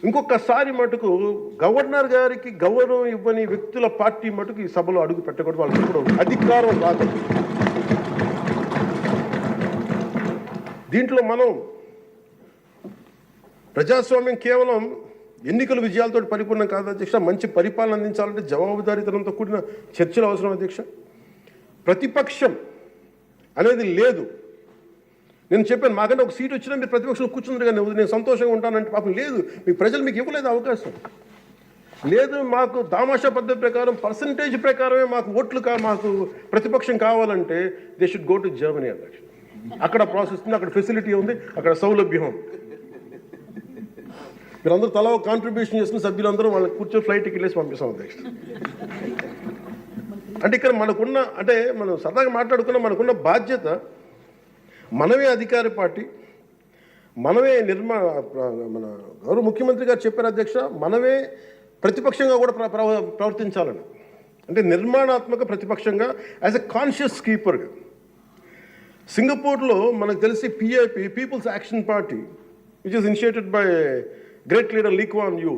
ఇంకొకసారి మటుకు గవర్నర్ గారికి గౌరవం ఇవ్వని వ్యక్తుల పార్టీ మటుకు ఈ సభలో అడుగు పెట్టకూడదు. వాళ్ళకి ఇప్పుడు అధికారం రాదు. దీంట్లో మనం ప్రజాస్వామ్యం కేవలం ఎన్నికల విజయాలతో పరిపూర్ణం కాదు అధ్యక్ష. మంచి పరిపాలన అందించాలంటే జవాబుదారీతనంతో కూడిన చర్చలు అవసరం అధ్యక్ష. ప్రతిపక్షం అనేది లేదు. నేను చెప్పాను, మాకంటే ఒక సీట్ వచ్చినా మీరు ప్రతిపక్షంలో కూర్చున్నారు కానీ నేను సంతోషంగా ఉంటానంటే పాపం లేదు. మీ ప్రజలు మీకు ఇవ్వలేదు అవకాశం. లేదు, మాకు దామాషా పద్ధతి ప్రకారం పర్సంటేజ్ ప్రకారమే మాకు ఓట్లు మాకు ప్రతిపక్షం కావాలంటే they should go to Germany అధ్యక్ష. అక్కడ ప్రాసెస్ ఉంది, అక్కడ ఫెసిలిటీ ఉంది, అక్కడ సౌలభ్యం ఉంది. మీరందరూ తలా కాంట్రిబ్యూషన్ చేసిన సభ్యులందరూ వాళ్ళకి కూర్చొని ఫ్లైట్కి వెళ్ళేసి పంపిస్తాం అధ్యక్ష. అంటే ఇక్కడ మనకున్న, అంటే మనం సరదాగా మాట్లాడుకున్న మనకున్న బాధ్యత, మనమే అధికార పార్టీ, మనమే మన గౌరవ ముఖ్యమంత్రి గారు చెప్పారు అధ్యక్ష, మనమే ప్రతిపక్షంగా కూడా ప్రవర్తించాలని. అంటే నిర్మాణాత్మక ప్రతిపక్షంగా యాజ్ ఎ కాన్షియస్ కీపర్గా. సింగపూర్లో మనకు తెలిసి PIP, People's Action Party, which is initiated by great leader Lee Kuan Yew,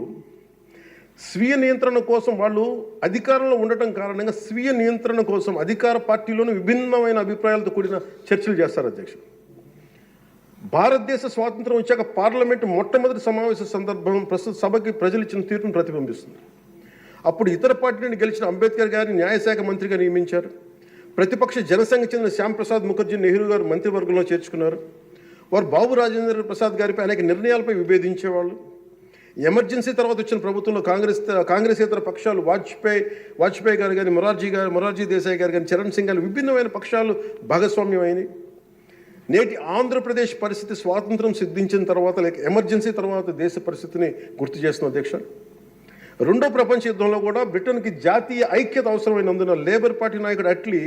స్వీయ నియంత్రణ కోసం వాళ్ళు అధికారంలో ఉండటం కారణంగా స్వీయ నియంత్రణ కోసం అధికార పార్టీలోనూ విభిన్నమైన అభిప్రాయాలతో కూడిన చర్చలు చేస్తారు అధ్యక్ష. భారతదేశ స్వాతంత్రం వచ్చాక పార్లమెంటు మొట్టమొదటి సమావేశ సందర్భం ప్రస్తుత సభకి ప్రజలు ఇచ్చిన తీర్పును ప్రతిబింబిస్తుంది. అప్పుడు ఇతర పార్టీ నుండి గెలిచిన అంబేద్కర్ గారిని న్యాయశాఖ మంత్రిగా నియమించారు. ప్రతిపక్ష జనసంఘ చెందిన శ్యాంప్రసాద్ ముఖర్జీ నెహ్రూ గారు మంత్రివర్గంలో చేర్చుకున్నారు. వారు బాబు రాజేంద్ర ప్రసాద్ గారిపై అనేక నిర్ణయాలపై విభేదించేవాళ్ళు. ఎమర్జెన్సీ తర్వాత వచ్చిన ప్రభుత్వంలో కాంగ్రెసేతర పక్షాలు వాజ్పేయి గారు కానీ, మొరార్జీ దేశాయ్ గారు కానీ, చరణ్ సింగ్ గారు విభిన్నమైన పక్షాలు భాగస్వామ్యం అయినాయి. నేటి ఆంధ్రప్రదేశ్ పరిస్థితి స్వాతంత్రం సిద్ధించిన తర్వాత లేక ఎమర్జెన్సీ తర్వాత దేశ పరిస్థితిని గుర్తు చేస్తున్న అధ్యక్ష. రెండో ప్రపంచ యుద్ధంలో కూడా బ్రిటన్కి జాతీయ ఐక్యత అవసరమైనందున లేబర్ పార్టీ నాయకుడు అట్లీ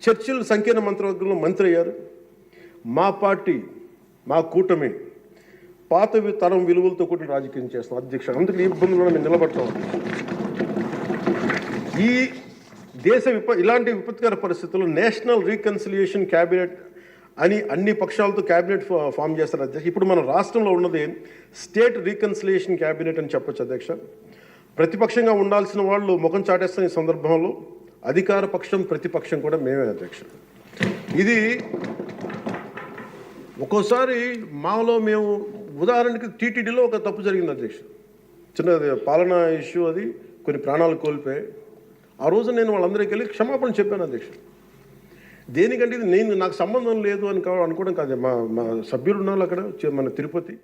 చర్చిల్ సంకీర్ణ మంత్రివర్గంలో మంత్రి అయ్యారు. మా పార్టీ, మా కూటమి పాత తరం విలువలతో కూడిన రాజకీయం చేస్తాం అధ్యక్ష. అందుకు ఈ ఇబ్బందులను మేము నిలబడతాం. ఈ దేశ ఇలాంటి విపత్కర పరిస్థితుల్లో నేషనల్ రీకన్సిలియేషన్ క్యాబినెట్ అని అన్ని పక్షాలతో క్యాబినెట్ ఫామ్ చేస్తారు అధ్యక్ష. ఇప్పుడు మన రాష్ట్రంలో ఉన్నది స్టేట్ రీకన్సిలియేషన్ క్యాబినెట్ అని చెప్పొచ్చు అధ్యక్ష. ప్రతిపక్షంగా ఉండాల్సిన వాళ్ళు ముఖం చాటేస్తున్న ఈ సందర్భంలో అధికార పక్షం ప్రతిపక్షం కూడా మేమే అధ్యక్ష. ఇది ఒక్కోసారి మాలో మేము ఉదాహరణకి టీటీడీలో ఒక తప్పు జరిగింది అధ్యక్ష. చిన్నది పాలనా ఇష్యూ, అది కొన్ని ప్రాణాలు కోల్పోయాయి. ఆ రోజు నేను వాళ్ళందరికీ వెళ్ళి క్షమాపణ చెప్పాను అధ్యక్ష. దేనికంటే ఇది నాకు సంబంధం లేదు అని అనుకోవడం కాదు. మా సభ్యులు ఉన్నారు అక్కడ, మన తిరుపతి